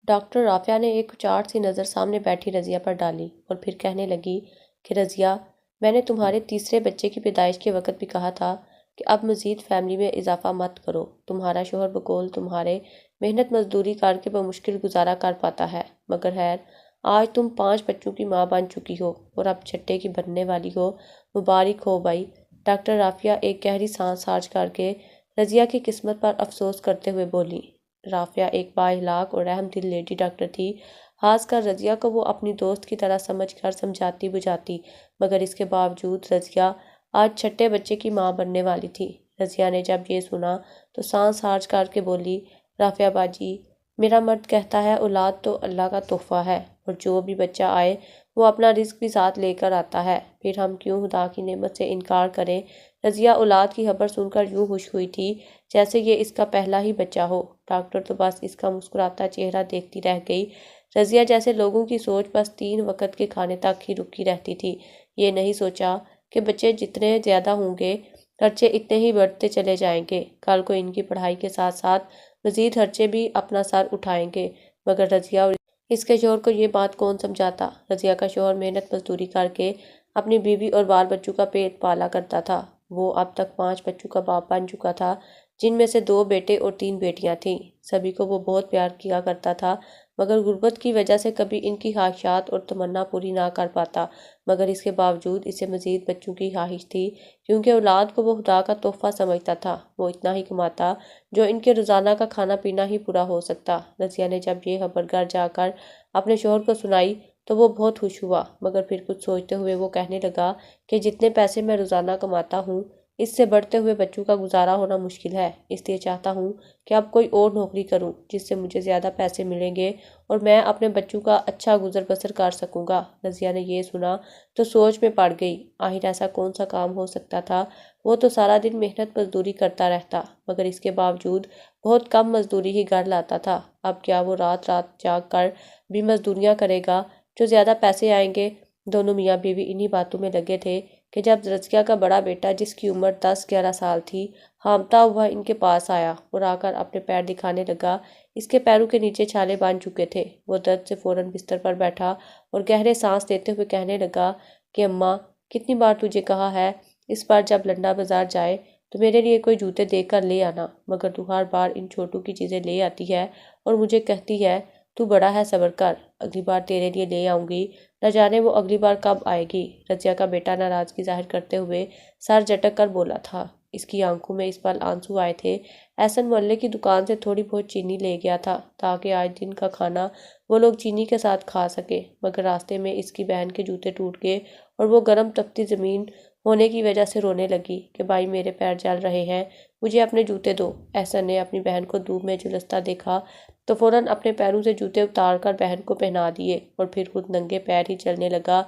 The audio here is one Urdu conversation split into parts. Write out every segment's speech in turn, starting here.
ڈاکٹر رافعہ نے ایک چاٹ سی نظر سامنے بیٹھی رضیہ پر ڈالی اور پھر کہنے لگی کہ رضیہ، میں نے تمہارے تیسرے بچے کی پیدائش کے وقت بھی کہا تھا کہ اب مزید فیملی میں اضافہ مت کرو۔ تمہارا شوہر بقول تمہارے محنت مزدوری کر کے بمشکل گزارا کر پاتا ہے، مگر خیر آج تم 5 بچوں کی ماں بن چکی ہو اور اب چھٹے کی بننے والی ہو۔ مبارک ہو بھائی۔ ڈاکٹر رافعہ ایک گہری سانس خارج کر کے رضیہ کی قسمت پر افسوس کرتے ہوئے بولی۔ رافعہ ایک با اخلاق اور رحم دل لیڈی ڈاکٹر تھی، خاص کر رضیہ کو وہ اپنی دوست کی طرح سمجھ کر سمجھاتی بجھاتی، مگر اس کے باوجود رضیہ آج چھٹے بچے کی ماں بننے والی تھی۔ رضیہ نے جب یہ سنا تو سانس خارج کر کے بولی، رافعہ باجی، میرا مرد کہتا ہے اولاد تو اللہ کا تحفہ ہے اور جو بھی بچہ آئے وہ اپنا رزق بھی ساتھ لے کر آتا ہے، پھر ہم کیوں خدا کی نعمت سے انکار کریں۔ رضیہ اولاد کی خبر سن کر یوں خوش ہوئی تھی جیسے یہ اس کا پہلا ہی بچہ ہو۔ ڈاکٹر تو بس اس کا مسکراتا چہرہ دیکھتی رہ گئی۔ رضیہ جیسے لوگوں کی سوچ بس 3 وقت کے کھانے تک ہی رکی رہتی تھی، یہ نہیں سوچا کہ بچے جتنے زیادہ ہوں گے خرچے اتنے ہی بڑھتے چلے جائیں گے، کل کو ان کی پڑھائی کے ساتھ ساتھ مزید خرچے بھی اپنا سر اٹھائیں گے۔ مگر رضیہ اور اس کے شوہر کو یہ بات کون سمجھاتا؟ رضیہ کا شوہر محنت مزدوری کر کے اپنی بیوی اور بال بچوں کا پیٹ پالا کرتا تھا۔ وہ اب تک 5 بچوں کا باپ بن چکا تھا، جن میں سے 2 بیٹے اور 3 بیٹیاں تھیں۔ سبھی کو وہ بہت پیار کیا کرتا تھا، مگر غربت کی وجہ سے کبھی ان کی خواہشات اور تمنا پوری نہ کر پاتا، مگر اس کے باوجود اسے مزید بچوں کی خواہش تھی، کیونکہ اولاد کو وہ خدا کا تحفہ سمجھتا تھا۔ وہ اتنا ہی کماتا جو ان کے روزانہ کا کھانا پینا ہی پورا ہو سکتا۔ رضیہ نے جب یہ خبر گھر جا کر اپنے شوہر کو سنائی تو وہ بہت خوش ہوا، مگر پھر کچھ سوچتے ہوئے وہ کہنے لگا کہ جتنے پیسے میں روزانہ کماتا ہوں اس سے بڑھتے ہوئے بچوں کا گزارا ہونا مشکل ہے، اس لیے چاہتا ہوں کہ اب کوئی اور نوکری کروں جس سے مجھے زیادہ پیسے ملیں گے اور میں اپنے بچوں کا اچھا گزر بسر کر سکوں گا۔ رضیہ نے یہ سنا تو سوچ میں پڑ گئی، آخر ایسا کون سا کام ہو سکتا تھا؟ وہ تو سارا دن محنت مزدوری کرتا رہتا، مگر اس کے باوجود بہت کم مزدوری ہی گھر لاتا تھا۔ اب کیا وہ رات رات جاگ کر بھی مزدوریاں کرے گا جو زیادہ پیسے آئیں گے؟ دونوں میاں بیوی انہی باتوں میں لگے تھے کہ جب رضیہ کا بڑا بیٹا جس کی عمر 10-11 سال تھی ہامتا ہوا ان کے پاس آیا اور آ کر اپنے پیر دکھانے لگا۔ اس کے پیروں کے نیچے چھالے بن چکے تھے۔ وہ درد سے فوراً بستر پر بیٹھا اور گہرے سانس لیتے ہوئے کہنے لگا کہ اماں، کتنی بار تجھے کہا ہے اس بار جب لنڈا بازار جائے تو میرے لیے کوئی جوتے دیکھ کر لے آنا، مگر تو ہر بار ان چھوٹوں کی چیزیں لے آتی ہے اور مجھے کہتی ہے تو بڑا ہے صبر کر، اگلی بار تیرے لیے لے آؤں گی، نہ جانے وہ اگلی بار کب آئے گی۔ رضیہ کا بیٹا ناراضگی ظاہر کرتے ہوئے سر جھٹک کر بولا تھا۔ اس کی آنکھوں میں اس پل آنسو آئے تھے۔ احسن محلے کی دکان سے تھوڑی بہت چینی لے گیا تھا تاکہ آج دن کا کھانا وہ لوگ چینی کے ساتھ کھا سکے، مگر راستے میں اس کی بہن کے جوتے ٹوٹ گئے اور وہ گرم تپتی زمین ہونے کی وجہ سے رونے لگی کہ بھائی میرے پیر جل رہے ہیں، مجھے اپنے جوتے دو۔ احسن نے اپنی بہن کو دھوپ میں جھلستا دیکھا تو فوراً اپنے پیروں سے جوتے اتار کر بہن کو پہنا دیے اور پھر خود ننگے پیر ہی چلنے لگا۔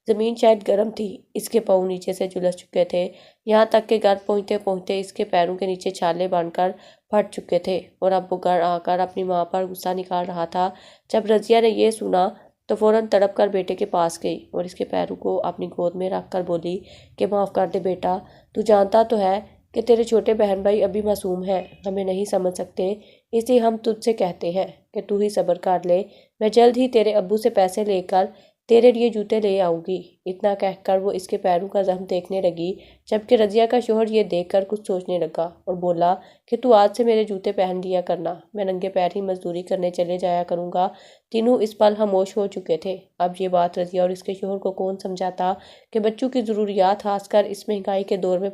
زمین شاید گرم تھی، اس کے پاؤں نیچے سے جھلس چکے تھے، یہاں تک کہ گھر پہنچتے پہنچتے اس کے پیروں کے نیچے چھالے بن کر پھٹ چکے تھے اور اب وہ گھر آ کر اپنی ماں پر غصہ نکال رہا تھا۔ جب رضیہ نے یہ سنا تو فوراً تڑپ کر بیٹے کے پاس گئی اور اس کے پیروں کو اپنی گود میں رکھ کر بولی کہ معاف کر دے بیٹا، تو جانتا تو ہے کہ تیرے چھوٹے بہن بھائی ابھی معصوم ہیں، ہمیں نہیں سمجھ سکتے، اس لیے ہم تجھ سے کہتے ہیں کہ تو ہی صبر کر لے، میں جلد ہی تیرے ابو سے پیسے لے کر تیرے لیے جوتے لے آؤں گی۔ اتنا کہہ کر وہ اس کے پیروں کا زخم دیکھنے لگی، جبکہ رضیہ کا شوہر یہ دیکھ کر کچھ سوچنے لگا اور بولا کہ تو آج سے میرے جوتے پہن لیا کرنا، میں ننگے پیر ہی مزدوری کرنے چلے جایا کروں گا۔ تینوں اس پل خاموش ہو چکے تھے۔ اب یہ بات رضیہ اور اس کے شوہر کو کون سمجھاتا کہ بچوں کی ضروریات خاص کر اس مہنگائی کے دور میں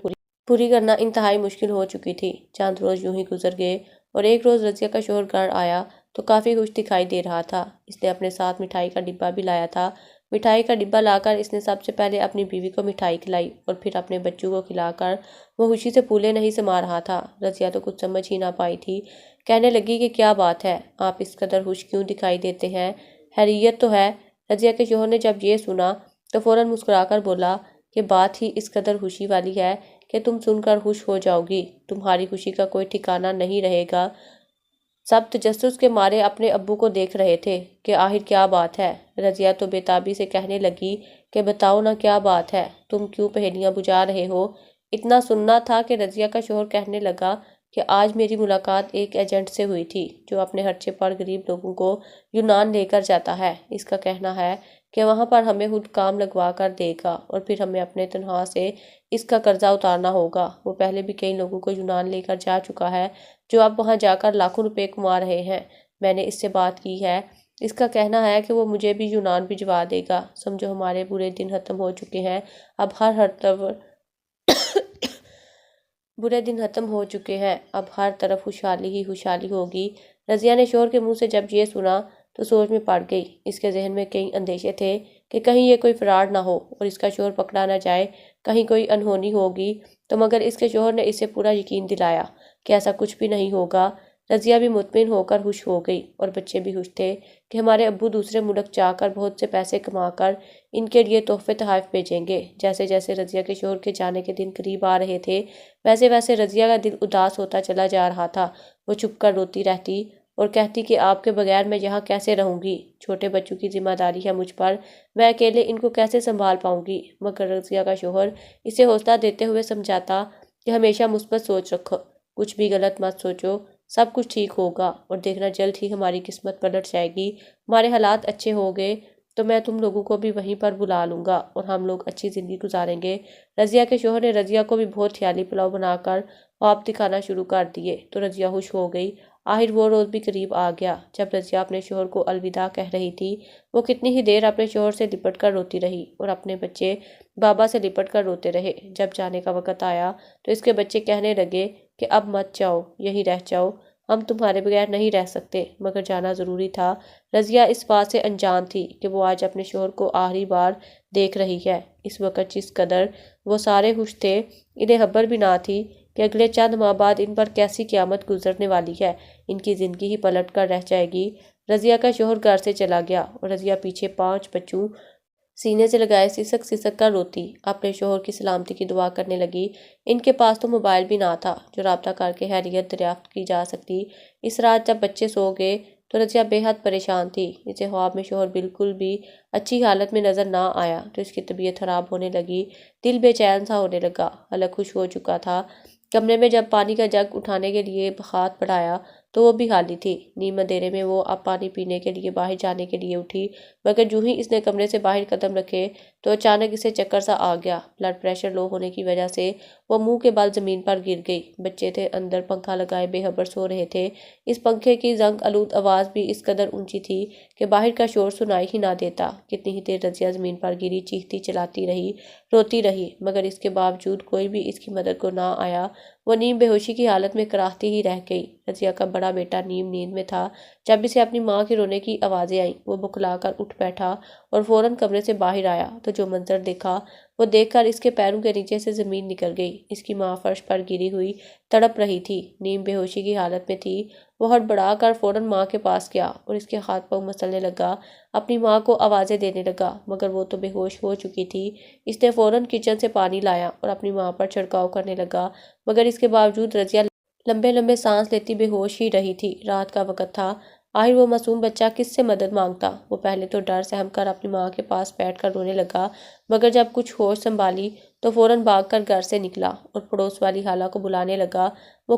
پوری کرنا انتہائی مشکل ہو چکی تھی۔ چند روز یوں ہی گزر گئے اور ایک روز رضیہ کا شوہر گھر آیا تو کافی خوش دکھائی دے رہا تھا۔ اس نے اپنے ساتھ مٹھائی کا ڈبہ بھی لایا تھا۔ مٹھائی کا ڈبہ لا کر اس نے سب سے پہلے اپنی بیوی کو مٹھائی کھلائی اور پھر اپنے بچوں کو کھلا کر وہ خوشی سے پھولے نہیں سما رہا تھا۔ رضیہ تو کچھ سمجھ ہی نہ پائی تھی، کہنے لگی کہ کیا بات ہے، آپ اس قدر خوش کیوں دکھائی دیتے ہیں، خیریت تو ہے؟ رضیہ کے شوہر نے جب یہ سنا تو فوراً مسکرا کر بولا کہ بات ہی اس قدر خوشی والی ہے کہ تم سن کر خوش ہو جاؤ گی، تمہاری خوشی کا کوئی ٹھکانہ نہیں رہے گا۔ سب تجسس کے مارے اپنے ابو کو دیکھ رہے تھے کہ آخر کیا بات ہے۔ رضیہ تو بے تابی سے کہنے لگی کہ بتاؤ نا کیا بات ہے، تم کیوں پہیلیاں بجھا رہے ہو؟ اتنا سننا تھا کہ رضیہ کا شوہر کہنے لگا کہ آج میری ملاقات ایک ایجنٹ سے ہوئی تھی جو اپنے خرچے پر غریب لوگوں کو یونان لے کر جاتا ہے۔ اس کا کہنا ہے کہ وہاں پر ہمیں خود کام لگوا کر دے گا اور پھر ہمیں اپنے تنخواہ سے اس کا قرضہ اتارنا ہوگا۔ وہ پہلے بھی کئی لوگوں کو یونان لے کر جا چکا ہے جو اب وہاں جا کر لاکھوں روپے کما رہے ہیں۔ میں نے اس سے بات کی ہے۔ اس کا کہنا ہے کہ وہ مجھے بھی یونان بھجوا دے گا۔ سمجھو ہمارے برے دن ختم ہو چکے ہیں، اب ہر طرف خوشحالی ہی خوشحالی ہوگی۔ رضیہ نے شوہر کے منہ سے جب یہ سنا تو سوچ میں پڑ گئی۔ اس کے ذہن میں کئی اندیشے تھے کہ کہیں یہ کوئی فراڈ نہ ہو اور اس کا شوہر پکڑا نہ جائے، کہیں کوئی انہونی ہوگی تو۔ مگر اس کے شوہر نے اسے پورا یقین دلایا کہ ایسا کچھ بھی نہیں ہوگا۔ رضیہ بھی مطمئن ہو کر خوش ہو گئی اور بچے بھی خوش تھے کہ ہمارے ابو دوسرے ملک جا کر بہت سے پیسے کما کر ان کے لیے تحفے تحائف بھیجیں گے۔ جیسے جیسے رضیہ کے شوہر کے جانے کے دن قریب آ رہے تھے ویسے ویسے رضیہ کا دل اداس ہوتا چلا جا رہا تھا۔ وہ چھپ کر روتی رہتی اور کہتی کہ آپ کے بغیر میں یہاں کیسے رہوں گی، چھوٹے بچوں کی ذمہ داری ہے مجھ پر، میں اکیلے ان کو کیسے سنبھال پاؤں گی۔ مگر رضیہ کا شوہر اسے حوصلہ دیتے ہوئے سمجھاتا کہ ہمیشہ مثبت سوچ رکھو، کچھ بھی غلط مت سوچو، سب کچھ ٹھیک ہوگا اور دیکھنا جلد ہی ہماری قسمت پلٹ جائے گی۔ ہمارے حالات اچھے ہو گئے تو میں تم لوگوں کو بھی وہیں پر بلا لوں گا اور ہم لوگ اچھی زندگی گزاریں گے۔ رضیہ کے شوہر نے رضیہ کو بھی بہت خیالی پلاؤ بنا کر خواب دکھانا شروع کر دیے تو رضیہ خوش ہو گئی۔ آخر وہ روز بھی قریب آ گیا جب رضیہ اپنے شوہر کو الوداع کہہ رہی تھی۔ وہ کتنی ہی دیر اپنے شوہر سے لپٹ کر روتی رہی اور اپنے بچے بابا سے لپٹ کر روتے رہے۔ جب جانے کا وقت آیا تو اس کے بچے کہنے لگے کہ اب مت جاؤ، یہیں رہ جاؤ، ہم تمہارے بغیر نہیں رہ سکتے۔ مگر جانا ضروری تھا۔ رضیہ اس بات سے انجان تھی کہ وہ آج اپنے شوہر کو آخری بار دیکھ رہی ہے۔ اس وقت جس قدر وہ سارے خوش تھے، انہیں خبر بھی نہ تھی کہ اگلے چند ماہ بعد ان پر کیسی قیامت گزرنے والی ہے۔ ان کی زندگی ہی پلٹ کر رہ جائے گی۔ رضیہ کا شوہر گھر سے چلا گیا اور رضیہ پیچھے 5 بچوں سینے سے لگائے سسک سسک کر روتی اپنے شوہر کی سلامتی کی دعا کرنے لگی۔ ان کے پاس تو موبائل بھی نہ تھا جو رابطہ کر کے خیریت دریافت کی جا سکتی۔ اس رات جب بچے سو گئے تو رضیہ بے حد پریشان تھی۔ اسے خواب میں شوہر بالکل بھی اچھی حالت میں نظر نہ آیا تو اس کی طبیعت خراب ہونے لگی، دل بے چین سا ہونے لگا۔ حلق خوش ہو چکا تھا۔ کمرے میں جب پانی کا جگ اٹھانے کے لیے ہاتھ بڑھایا تو وہ بھی خالی تھی۔ نیم اندھیرے میں وہ اب پانی پینے کے لیے باہر جانے کے لیے اٹھی، مگر جو ہی اس نے کمرے سے باہر قدم رکھے تو اچانک اسے چکر سا آ گیا۔ بلڈ پریشر لو ہونے کی وجہ سے وہ منہ کے بل زمین پر گر گئی۔ بچے تھے اندر پنکھا لگائے بے خبر سو رہے تھے۔ اس پنکھے کی زنگ آلود آواز بھی اس قدر اونچی تھی کہ باہر کا شور سنائی ہی نہ دیتا۔ کتنی ہی دیر رضیہ زمین پر گری چیختی چلاتی رہی، روتی رہی، مگر اس کے باوجود کوئی بھی اس کی مدد کو نہ آیا۔ وہ نیم بے ہوشی کی حالت میں کراہتی ہی رہ گئی۔ رضیہ کا بڑا بیٹا نیم نیند میں تھا جب اسے اپنی ماں کے رونے کی آوازیں آئیں۔ وہ بکلا کر اٹھ بیٹھا اور فوراً کمرے سے باہر آیا تو جو منظر دیکھا وہ دیکھ کر اس کے پیروں کے نیچے سے زمین نکل گئی۔ اس کی ماں فرش پر گری ہوئی تڑپ رہی تھی، نیم بے ہوشی کی حالت میں تھی۔ وہ ہڑبڑا کر فوراً ماں کے پاس گیا اور اس کے ہاتھ پاؤں مسلنے لگا، اپنی ماں کو آوازیں دینے لگا، مگر وہ تو بے ہوش ہو چکی تھی۔ اس نے فوراً کچن سے پانی لایا اور اپنی ماں پر چھڑکاؤ کرنے لگا، مگر اس کے باوجود رضیہ لمبے لمبے سانس لیتی بے ہوش ہی رہی تھی۔ رات کا وقت تھا۔ آخر وہ معصوم بچہ کس سے مدد مانگتا؟ وہ پہلے تو ڈر سہم کر اپنی ماں کے پاس بیٹھ کر رونے لگا، مگر جب کچھ ہوش سنبھالی تو فوراً بھاگ کر گھر سے نکلا اور پڑوس والی خالہ کو بلانے لگا۔ وہ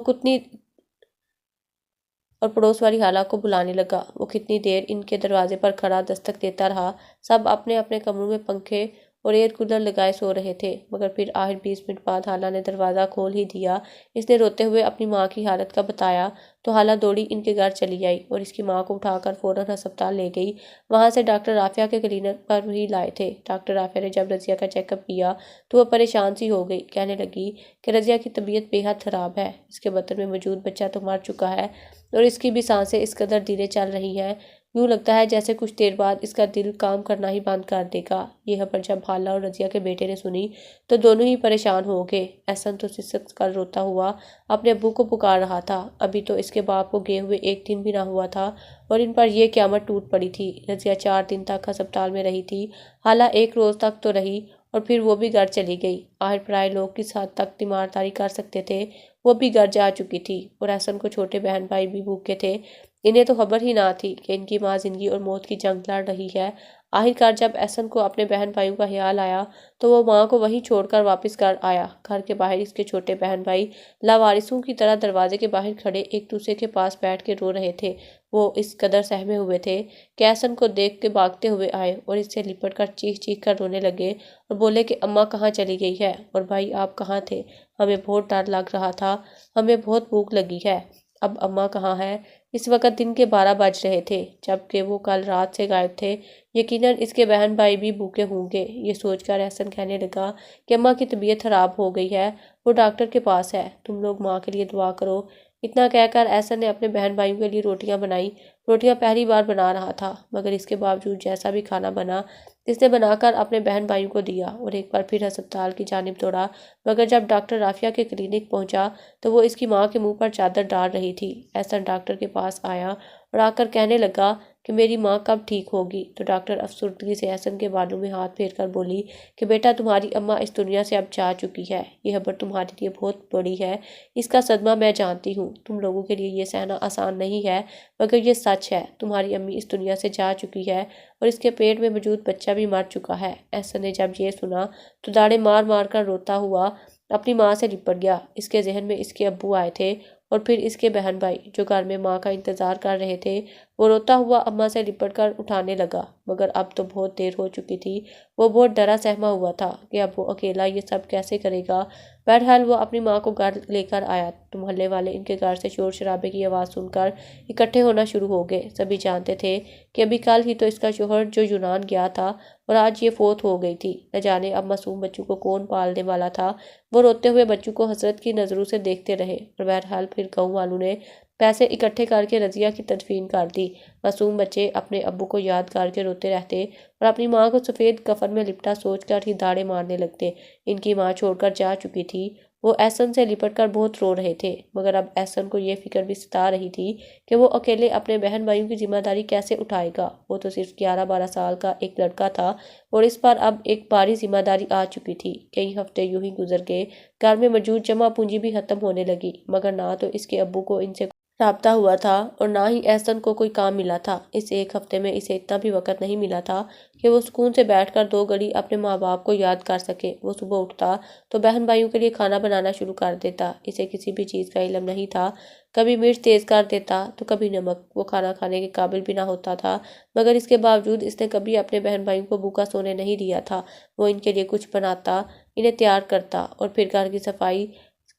کتنی دیر ان کے دروازے پر کھڑا دستک دیتا رہا۔ سب اپنے اپنے کمروں میں پنکھے اور ایئر کولر لگائے سو رہے تھے، مگر پھر آخر 20 منٹ بعد خالہ نے دروازہ کھول ہی دیا۔ اس نے روتے ہوئے اپنی ماں کی حالت کا بتایا تو خالہ دوڑی ان کے گھر چلی آئی اور اس کی ماں کو اٹھا کر فوراً ہسپتال لے گئی۔ وہاں سے ڈاکٹر رافعہ کے کلینک پر ہی لائے تھے۔ ڈاکٹر رافعہ نے جب رضیہ کا چیک اپ کیا تو وہ پریشان سی ہو گئی، کہنے لگی کہ رضیہ کی طبیعت بے حد خراب ہے، اس کے بطن میں موجود بچہ تو مر چکا ہے اور اس کی بھی سانسیں اس قدر دھیرے چل رہی ہیں، یوں لگتا ہے جیسے کچھ دیر بعد اس کا دل کام کرنا ہی بند کر دے گا۔ یہ خبر جب خالہ اور رضیہ کے بیٹے نے سنی تو دونوں ہی پریشان ہو گئے۔ احسن تو سسک کر روتا ہوا اپنے ابو کو پکار رہا تھا۔ ابھی تو اس کے باپ کو گئے ہوئے 1 دن بھی نہ ہوا تھا اور ان پر یہ قیامت ٹوٹ پڑی تھی۔ رضیہ 4 دن تک ہسپتال میں رہی تھی۔ خالہ 1 روز تک تو رہی اور پھر وہ بھی گھر چلی گئی۔ آخر پرائے لوگ کس حد تک تیمارداری کر سکتے تھے وہ بھی گھر جا چکی تھی اور احسن کو چھوٹے بہن بھائی بھی بھوکے تھے انہیں تو خبر ہی نہ تھی کہ ان کی ماں زندگی اور موت کی جنگ لڑ رہی ہے۔ آخرکار جب احسن کو اپنے بہن بھائیوں کا خیال آیا تو وہ ماں کو وہیں چھوڑ کر واپس گھر آیا۔ گھر کے باہر اس کے چھوٹے بہن بھائی لاوارثوں کی طرح دروازے کے باہر کھڑے ایک دوسرے کے پاس بیٹھ کے رو رہے تھے۔ وہ اس قدر سہمے ہوئے تھے کہ احسن کو دیکھ کے بھاگتے ہوئے آئے اور اس سے لپٹ کر چیخ چیخ کر رونے لگے اور بولے کہ اماں کہاں چلی گئی ہے اور بھائی آپ کہاں تھے؟ ہمیں بہت ڈر لگ رہا تھا، ہمیں بہت بھوک لگی ہے۔ اب اماں کہاں ہے؟ اس وقت دن کے 12 بج رہے تھے جبکہ وہ کل رات سے غائب تھے۔ یقیناً اس کے بہن بھائی بھی بھوکے ہوں گے۔ یہ سوچ کر احسن کہنے لگا کہ اماں کی طبیعت خراب ہو گئی ہے، وہ ڈاکٹر کے پاس ہے، تم لوگ ماں کے لیے دعا کرو۔ اتنا کہہ کر احسن نے اپنے بہن بھائیوں کے لیے روٹیاں بنائیں۔ روٹیاں پہلی بار بنا رہا تھا مگر اس کے باوجود جیسا بھی کھانا بنا اس نے بنا کر اپنے بہن بھائیوں کو دیا اور ایک بار پھر ہسپتال کی جانب دوڑا۔ مگر جب ڈاکٹر رافیہ کے کلینک پہنچا تو وہ اس کی ماں کے منہ پر چادر ڈال رہی تھی۔ احسن ڈاکٹر کے پاس آیا اور آ کر کہنے لگا کہ میری ماں کب ٹھیک ہوگی؟ تو ڈاکٹر افسردگی سے احسن کے بالوں میں ہاتھ پھیر کر بولی کہ بیٹا تمہاری اماں اس دنیا سے اب جا چکی ہے۔ یہ خبر تمہارے لیے بہت بڑی ہے، اس کا صدمہ میں جانتی ہوں، تم لوگوں کے لیے یہ سہنا آسان نہیں ہے مگر یہ سچ ہے، تمہاری امی اس دنیا سے جا چکی ہے اور اس کے پیٹ میں موجود بچہ بھی مر چکا ہے۔ احسن نے جب یہ سنا تو داڑیں مار مار کر روتا ہوا اپنی ماں سے لپٹ گیا۔ اس کے ذہن میں اس کے ابو آئے تھے اور پھر اس کے بہن بھائی جو گھر میں ماں کا انتظار کر رہے تھے۔ وہ روتا ہوا اماں سے لپٹ کر اٹھانے لگا مگر اب تو بہت دیر ہو چکی تھی۔ وہ بہت ڈرا سہما ہوا تھا کہ اب وہ اکیلا یہ سب کیسے کرے گا۔ بہرحال وہ اپنی ماں کو گھر لے کر آیا تو محلے والے ان کے گھر سے شور شرابے کی آواز سن کر اکٹھے ہونا شروع ہو گئے۔ سبھی جانتے تھے کہ ابھی کل ہی تو اس کا شوہر جو یونان گیا تھا اور آج یہ فوت ہو گئی تھی۔ نہ جانے اب معصوم بچوں کو کون پالنے والا تھا۔ وہ روتے ہوئے بچوں کو حسرت کی نظروں سے دیکھتے رہے اور بہرحال پھر گاؤں والوں نے پیسے اکٹھے کر کے رضیہ کی تدفین کر دی۔ معصوم بچے اپنے ابو کو یاد کر کے روتے رہتے اور اپنی ماں کو سفید کفن میں لپٹا سوچ کر ہی داڑیں مارنے لگتے۔ ان کی ماں چھوڑ کر جا چکی تھی۔ وہ احسن سے لپٹ کر بہت رو رہے تھے مگر اب احسن کو یہ فکر بھی ستا رہی تھی کہ وہ اکیلے اپنے بہن بھائیوں کی ذمہ داری کیسے اٹھائے گا۔ وہ تو صرف 11-12 سال کا ایک لڑکا تھا اور اس پر اب ایک بھاری ذمہ داری آ چکی تھی۔ کئی ہفتے یوں ہی گزر گئے، گھر میں موجود جمع پونجی بھی ختم ہونے لگی مگر نہ تو اس کے ابو کو ان سے رابطہ ہوا تھا اور نہ ہی احسن کو کوئی کام ملا تھا۔ اس ایک ہفتے میں اسے اتنا بھی وقت نہیں ملا تھا کہ وہ سکون سے بیٹھ کر 2 گھڑی اپنے ماں باپ کو یاد کر سکے۔ وہ صبح اٹھتا تو بہن بھائیوں کے لیے کھانا بنانا شروع کر دیتا۔ اسے کسی بھی چیز کا علم نہیں تھا، کبھی مرچ تیز کر دیتا تو کبھی نمک۔ وہ کھانا کھانے کے قابل بھی نہ ہوتا تھا مگر اس کے باوجود اس نے کبھی اپنے بہن بھائیوں کو بھوکا سونے نہیں دیا تھا۔ وہ ان کے لیے کچھ بناتا، انہیں تیار کرتا اور پھر گھر کی صفائی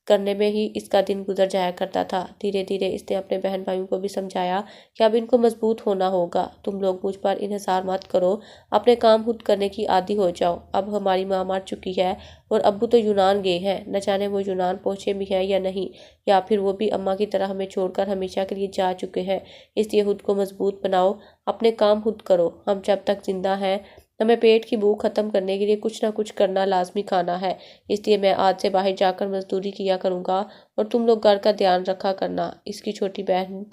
کرنے میں ہی اس کا دن گزر جایا کرتا تھا۔ دھیرے دھیرے اس نے اپنے بہن بھائیوں کو بھی سمجھایا کہ اب ان کو مضبوط ہونا ہوگا، تم لوگ مجھ پر انحصار مت کرو، اپنے کام خود کرنے کی عادی ہو جاؤ۔ اب ہماری ماں مر چکی ہے اور ابو تو یونان گئے ہیں، نہ جانے وہ یونان پہنچے بھی ہیں یا نہیں، یا پھر وہ بھی اماں کی طرح ہمیں چھوڑ کر ہمیشہ کے لیے جا چکے ہیں۔ اس لیے خود کو مضبوط بناؤ، اپنے کام خود کرو، ہم جب تک زندہ ہیں ہمیں پیٹ کی بھوک ختم کرنے کے لیے کچھ نہ کچھ کرنا لازمی کھانا ہے۔ اس لیے میں آج سے باہر جا کر مزدوری کیا کروں گا اور تم لوگ گھر کا دھیان رکھا کرنا۔ اس کی چھوٹی بہن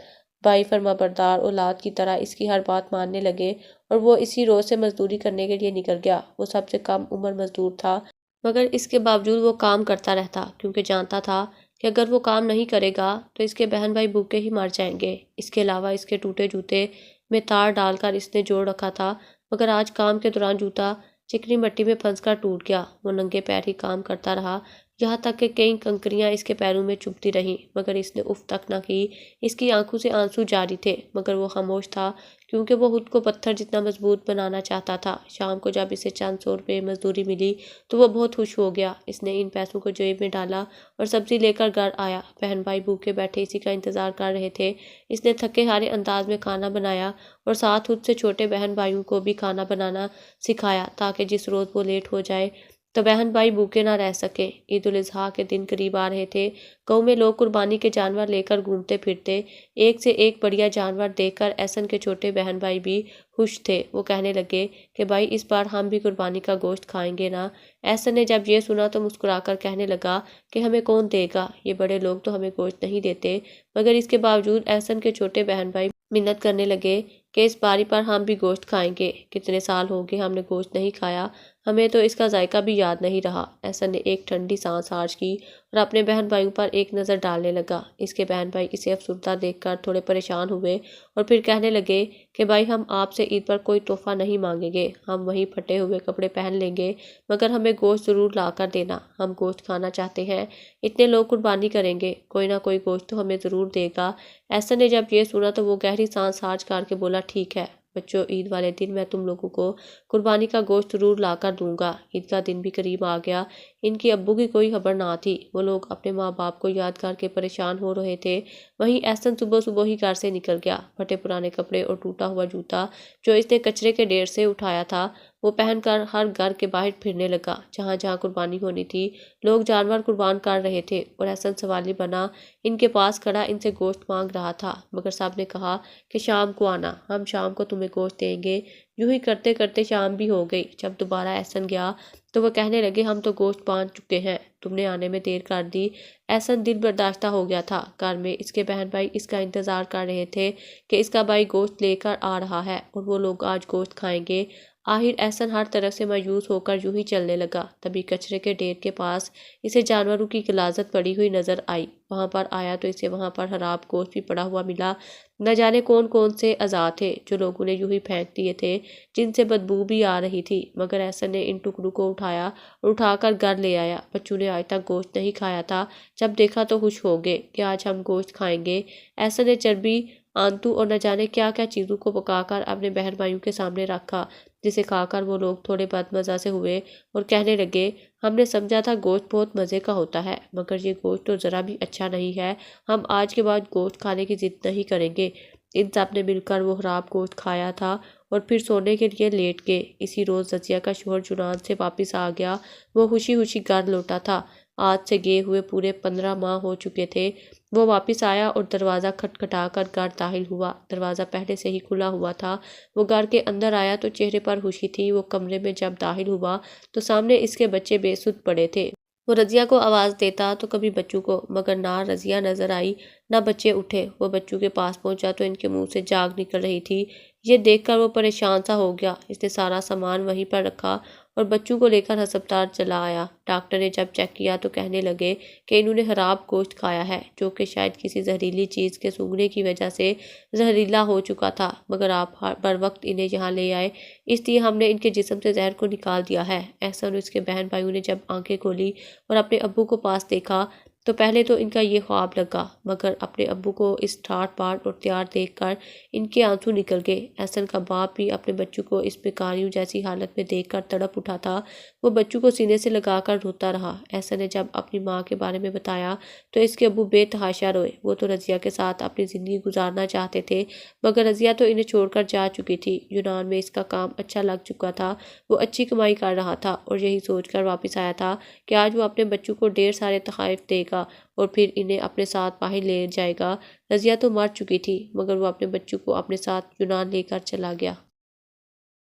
بھائی فرما بردار اولاد کی طرح اس کی ہر بات ماننے لگے اور وہ اسی روز سے مزدوری کرنے کے لیے نکل گیا۔ وہ سب سے کم عمر مزدور تھا مگر اس کے باوجود وہ کام کرتا رہتا کیونکہ جانتا تھا کہ اگر وہ کام نہیں کرے گا تو اس کے بہن بھائی بھوکے ہی مر جائیں گے۔ اس کے علاوہ اس کے ٹوٹے جوتے میں تار ڈال کر اس نے جوڑ رکھا تھا مگر آج کام کے دوران جوتا چکنی مٹی میں پھنس کر ٹوٹ گیا۔ وہ ننگے پیر ہی کام کرتا رہا یہاں تک کہ کئی کنکریاں اس کے پیروں میں چبھتی رہیں مگر اس نے اف تک نہ کی۔ اس کی آنکھوں سے آنسو جاری تھے مگر وہ خاموش تھا کیونکہ وہ خود کو پتھر جتنا مضبوط بنانا چاہتا تھا۔ شام کو جب اسے چند 100 روپے مزدوری ملی تو وہ بہت خوش ہو گیا۔ اس نے ان پیسوں کو جیب میں ڈالا اور سبزی لے کر گھر آیا۔ بہن بھائی بھوکے بیٹھے اسی کا انتظار کر رہے تھے۔ اس نے تھکے ہارے انداز میں کھانا بنایا اور ساتھ خود سے چھوٹے بہن بھائیوں کو بھی کھانا بنانا سکھایا تاکہ جس روز وہ لیٹ ہو جائے تو بہن بھائی بھوکے نہ رہ سکے۔ عید الاضحیٰ کے دن قریب آ رہے تھے۔ گاؤں میں لوگ قربانی کے جانور لے کر گھومتے پھرتے۔ ایک سے ایک بڑھیا جانور دیکھ کر احسن کے چھوٹے بہن بھائی بھی خوش تھے۔ وہ کہنے لگے کہ بھائی اس بار ہم بھی قربانی کا گوشت کھائیں گے نا؟ احسن نے جب یہ سنا تو مسکرا کر کہنے لگا کہ ہمیں کون دے گا، یہ بڑے لوگ تو ہمیں گوشت نہیں دیتے۔ مگر اس کے باوجود احسن کے چھوٹے بہن بھائی منت کرنے لگے کہ اس باری پر ہم بھی گوشت کھائیں گے، کتنے سال ہو گئے ہم نے گوشت نہیں کھایا۔ ہمیں تو اس کا ذائقہ بھی یاد نہیں رہا۔ احسن نے ایک ٹھنڈی سانس خارج کی اور اپنے بہن بھائیوں پر ایک نظر ڈالنے لگا۔ اس کے بہن بھائی اسے افسردہ دیکھ کر تھوڑے پریشان ہوئے اور پھر کہنے لگے کہ بھائی ہم آپ سے عید پر کوئی تحفہ نہیں مانگیں گے، ہم وہی پھٹے ہوئے کپڑے پہن لیں گے، مگر ہمیں گوشت ضرور لا کر دینا، ہم گوشت کھانا چاہتے ہیں، اتنے لوگ قربانی کریں گے، کوئی نہ کوئی گوشت تو ہمیں ضرور دے گا۔ احسن نے جب یہ سنا تو وہ گہری سانس خارج کر کے بولا، ٹھیک ہے بچوں، عید والے دن میں تم لوگوں کو قربانی کا گوشت ضرور لا کر دوں گا۔ عید کا دن بھی قریب آ گیا، ان کی ابو کی کوئی خبر نہ تھی، وہ لوگ اپنے ماں باپ کو یاد کر کے پریشان ہو رہے تھے۔ وہیں احسن صبح صبح ہی گھر سے نکل گیا، پھٹے پرانے کپڑے اور ٹوٹا ہوا جوتا جو اس نے کچرے کے ڈھیر سے اٹھایا تھا وہ پہن کر ہر گھر کے باہر پھرنے لگا جہاں جہاں قربانی ہونی تھی۔ لوگ جانور قربان کر رہے تھے اور احسن سوالی بنا ان کے پاس کھڑا ان سے گوشت مانگ رہا تھا، مگر سب نے کہا کہ شام کو آنا، ہم شام کو تمہیں گوشت دیں گے۔ یوں ہی کرتے کرتے شام بھی ہو گئی۔ جب دوبارہ احسن گیا تو وہ کہنے لگے، ہم تو گوشت پان چکے ہیں، تم نے آنے میں دیر کر دی۔ احسن دل برداشتہ ہو گیا تھا، گھر میں اس کے بہن بھائی اس کا انتظار کر رہے تھے کہ اس کا بھائی گوشت لے کر آ رہا ہے اور وہ لوگ آج گوشت کھائیں گے۔ آخر احسن ہر طرف سے مایوس ہو کر یوں ہی چلنے لگا، تبھی کچرے کے ڈھیر کے پاس اسے جانوروں کی غلاظت پڑی ہوئی نظر آئی۔ وہاں پر آیا تو اسے وہاں پر خراب گوشت بھی پڑا ہوا ملا، نہ جانے کون کون سے اعضاء تھے جو لوگوں نے یوں ہی پھینک دیے تھے، جن سے بدبو بھی آ رہی تھی، مگر احسن نے ان ٹکڑوں کو اٹھایا اور اٹھا کر گھر لے آیا۔ بچوں نے آج تک گوشت نہیں کھایا تھا، جب دیکھا تو خوش ہو گئے کہ آج ہم گوشت کھائیں گے۔ احسن نے چربی، آنتو اور نہ جانے کیا کیا چیزوں کو پکا کر اپنے بہن بھائیوں کے سامنے رکھا، جسے کھا کر وہ لوگ تھوڑے بد مزہ سے ہوئے اور کہنے لگے، ہم نے سمجھا تھا گوشت بہت مزے کا ہوتا ہے، مگر یہ گوشت تو ذرا بھی اچھا نہیں ہے، ہم آج کے بعد گوشت کھانے کی ضد نہیں کریں گے۔ ان سب نے مل کر وہ خراب گوشت کھایا تھا اور پھر سونے کے لیے لیٹ گئے۔ اسی روز رضیہ کا شوہر یونان سے واپس آ گیا، وہ خوشی خوشی گھر لوٹا تھا۔ آج سے گئے ہوئے پورے 15 ماہ ہو چکے تھے۔ وہ واپس آیا اور دروازہ کھٹکھٹا کر گھر داخل ہوا۔ دروازہ پہلے سے ہی کھلا ہوا تھا۔ وہ گھر کے اندر آیا تو چہرے پر خوشی تھی۔ وہ کمرے میں جب داخل ہوا تو سامنے اس کے بچے بے سدھ پڑے تھے۔ وہ رضیہ کو آواز دیتا تو کبھی بچوں کو، مگر نہ رضیہ نظر آئی نہ بچے اٹھے۔ وہ بچوں کے پاس پہنچا تو ان کے منہ سے جاگ نکل رہی تھی۔ یہ دیکھ کر وہ پریشان سا ہو گیا۔ اس نے سارا سامان وہیں پر رکھا اور بچوں کو لے کر ہسپتال چلا آیا۔ ڈاکٹر نے جب چیک کیا تو کہنے لگے کہ انہوں نے خراب گوشت کھایا ہے، جو کہ شاید کسی زہریلی چیز کے سونگھنے کی وجہ سے زہریلا ہو چکا تھا، مگر آپ بر وقت انہیں یہاں لے آئے، اس لیے ہم نے ان کے جسم سے زہر کو نکال دیا ہے۔ احسن اور اس کے بہن بھائیوں نے جب آنکھیں کھولی اور اپنے ابو کو پاس دیکھا تو پہلے تو ان کا یہ خواب لگا، مگر اپنے ابو کو اس ٹھاٹ باٹ اور تیار دیکھ کر ان کے آنسو نکل گئے۔ احسن کا باپ بھی اپنے بچوں کو اس بیکاریوں جیسی حالت میں دیکھ کر تڑپ اٹھا تھا۔ وہ بچوں کو سینے سے لگا کر روتا رہا۔ احسن نے جب اپنی ماں کے بارے میں بتایا تو اس کے ابو بے تحاشا روئے۔ وہ تو رضیہ کے ساتھ اپنی زندگی گزارنا چاہتے تھے، مگر رضیہ تو انہیں چھوڑ کر جا چکی تھی۔ یونان میں اس کا کام اچھا لگ چکا تھا، وہ اچھی کمائی کر رہا تھا اور یہی سوچ کر واپس آیا تھا کہ آج وہ اپنے بچوں کو ڈھیر سارے تحائف دے گا اور پھر انہیں اپنے ساتھ باہر لے جائے گا۔ رضیہ تو مر چکی تھی، مگر وہ اپنے بچوں کو اپنے ساتھ یونان لے کر چلا گیا۔